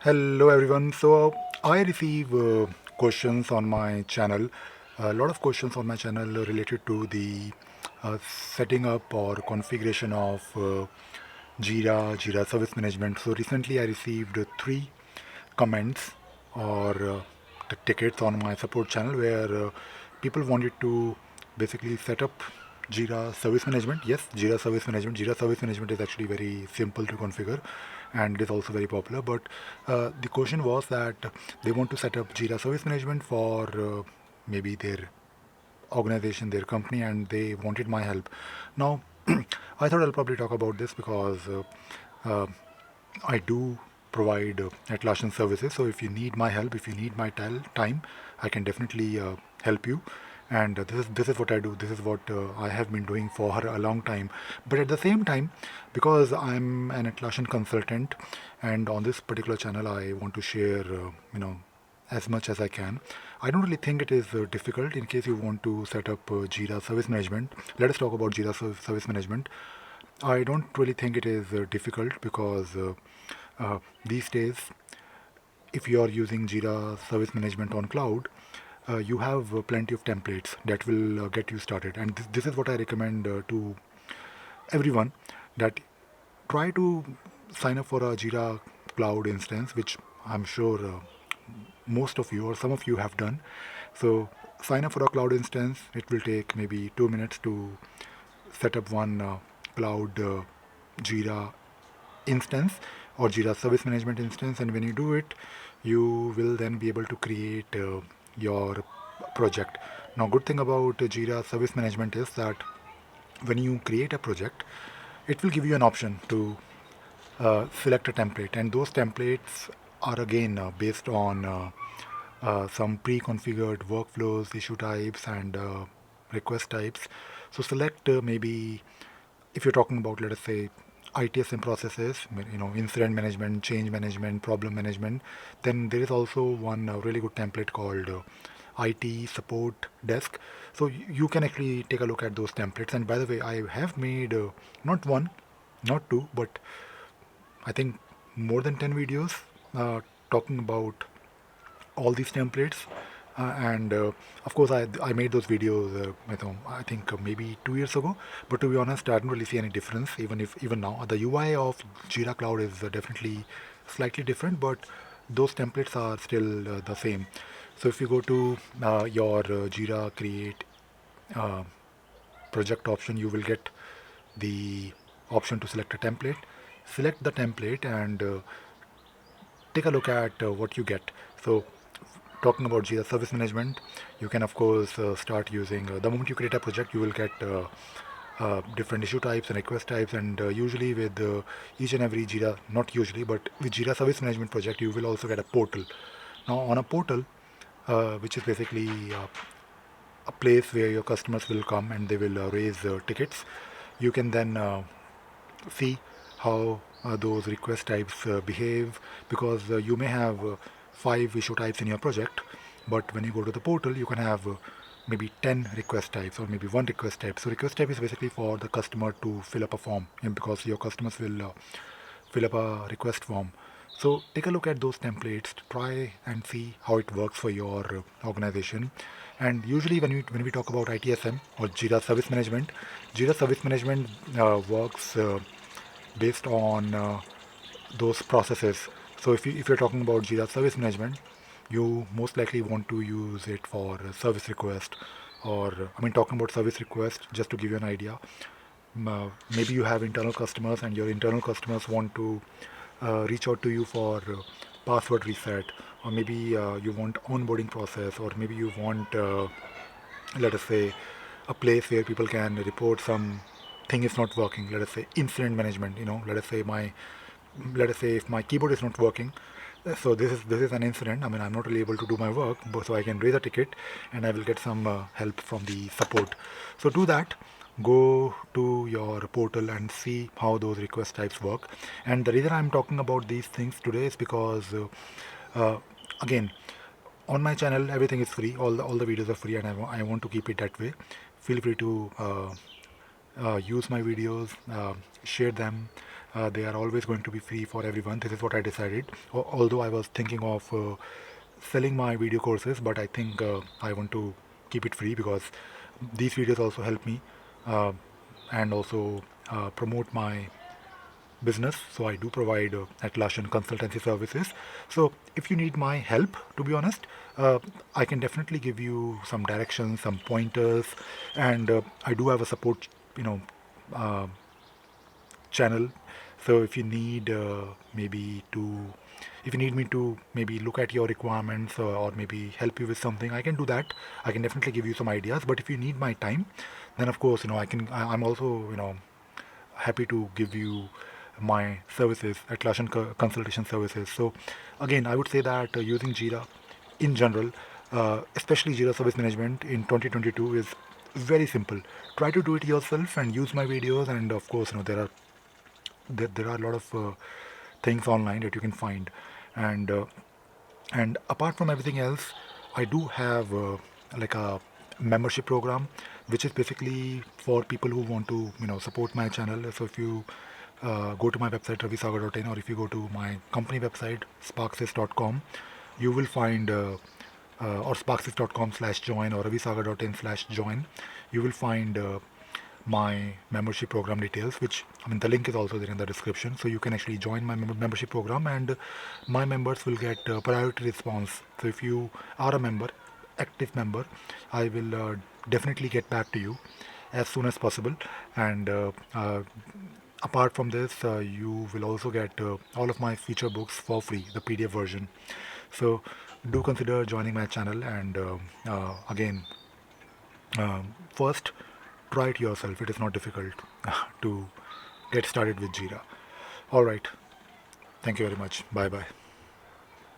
Hello everyone. So I receive questions on my channel, a lot of questions on my channel related to the setting up or configuration of Jira Service Management. So recently I received three comments or tickets on my support channel where people wanted to basically set up Jira Service Management. Yes, Jira Service Management. Jira Service Management is actually very simple to configure and it is also very popular. But the question was that they want to set up Jira Service Management for maybe their organization, their company, and they wanted my help. Now, I thought I'll probably talk about this because uh, I do provide Atlassian services. So if you need my help, if you need my time, I can definitely help you. And this is what I do. This is what I have been doing for a long time. But at the same time, because I'm an Atlassian consultant, and on this particular channel, I want to share, as much as I can. I don't really think it is difficult in case you want to set up Jira Service Management. Let us talk about Jira Service Management. I don't really think it is difficult because these days, if you are using Jira Service Management on cloud, you have plenty of templates that will get you started. And this is what I recommend to everyone, that try to sign up for a Jira cloud instance, which I'm sure most of you or some of you have done. So sign up for a cloud instance. It will take maybe 2 minutes to set up one cloud Jira instance or Jira Service Management instance, and when you do it, you will then be able to create your project. Now, good thing about Jira Service Management is that when you create a project, it will give you an option to select a template, and those templates are again based on some pre-configured workflows, issue types, and request types. So select maybe, if you're talking about, let us say, ITSM processes, incident management, change management, problem management, then there is also one really good template called IT support desk. So you can actually take a look at those templates. And by the way, I have made not one, not two, but I think more than 10 videos talking about all these templates. And of course, I made those videos, I think maybe 2 years ago. But to be honest, I don't really see any difference. Even now, the UI of Jira Cloud is definitely slightly different, but those templates are still the same. So if you go to your Jira Create uh, project option, you will get the option to select a template. Select the template and take a look at what you get. So, talking about Jira Service Management, you can of course start using. The moment you create a project, you will get different issue types and request types, and usually with each and every Jira, not usually, but with Jira Service Management project, you will also get a portal. Now, on a portal, which is basically a place where your customers will come and they will raise tickets, you can then see how those request types behave, because you may have five issue types in your project, but when you go to the portal you can have maybe 10 request types or maybe one request type. So request type is basically for the customer to fill up a form, and because your customers will fill up a request form. So take a look at those templates, try and see how it works for your organization. And usually when we talk about ITSM or Jira Service Management, Jira Service Management works based on those processes. So if you're talking about Jira Service Management, you most likely want to use it for service request, or I mean, talking about service request, just to give you an idea, maybe you have internal customers and your internal customers want to reach out to you for password reset, or maybe you want onboarding process, or maybe you want, let us say, a place where people can report some thing is not working. Let us say incident management. Let us say if my keyboard is not working, so this is an incident. I mean, I'm not really able to do my work, but so I can raise a ticket and I will get some help from the support. So do that. Go to your portal and see how those request types work. And the reason I'm talking about these things today is because uh, again, on my channel everything is free, all the videos are free, and I want to keep it that way. Feel free to use my videos, share them, They are always going to be free for everyone. This is what I decided. Although I was thinking of selling my video courses, but I think I want to keep it free because these videos also help me uh, and also promote my business. So I do provide Atlassian consultancy services. So if you need my help, to be honest, I can definitely give you some directions, some pointers, and I do have a support, you know, uh, channel. So if you need maybe to, if you need me to maybe look at your requirements or maybe help you with something, I can do that. I can definitely give you some ideas. But if you need my time, then of course, I can. I'm also, happy to give you my services, Atlassian consultation services. So again, I would say that using Jira in general, especially Jira Service Management in 2022 is very simple. Try to do it yourself and use my videos. And of course, there are a lot of things online that you can find. And and apart from everything else, I do have like a membership program, which is basically for people who want to support my channel. So if you go to my website ravisagar.in, or if you go to my company website sparksys.com, you will find or sparksys.com/join or ravisagar.in/join, you will find my membership program details, which I mean the link is also there in the description. So you can actually join my membership program, and my members will get priority response. So if you are a member, active member, I will definitely get back to you as soon as possible. And apart from this, you will also get all of my feature books for free, the PDF version. So do consider joining my channel. And again, first, try it yourself. It is not difficult to get started with Jira. All right. Thank you very much. Bye bye.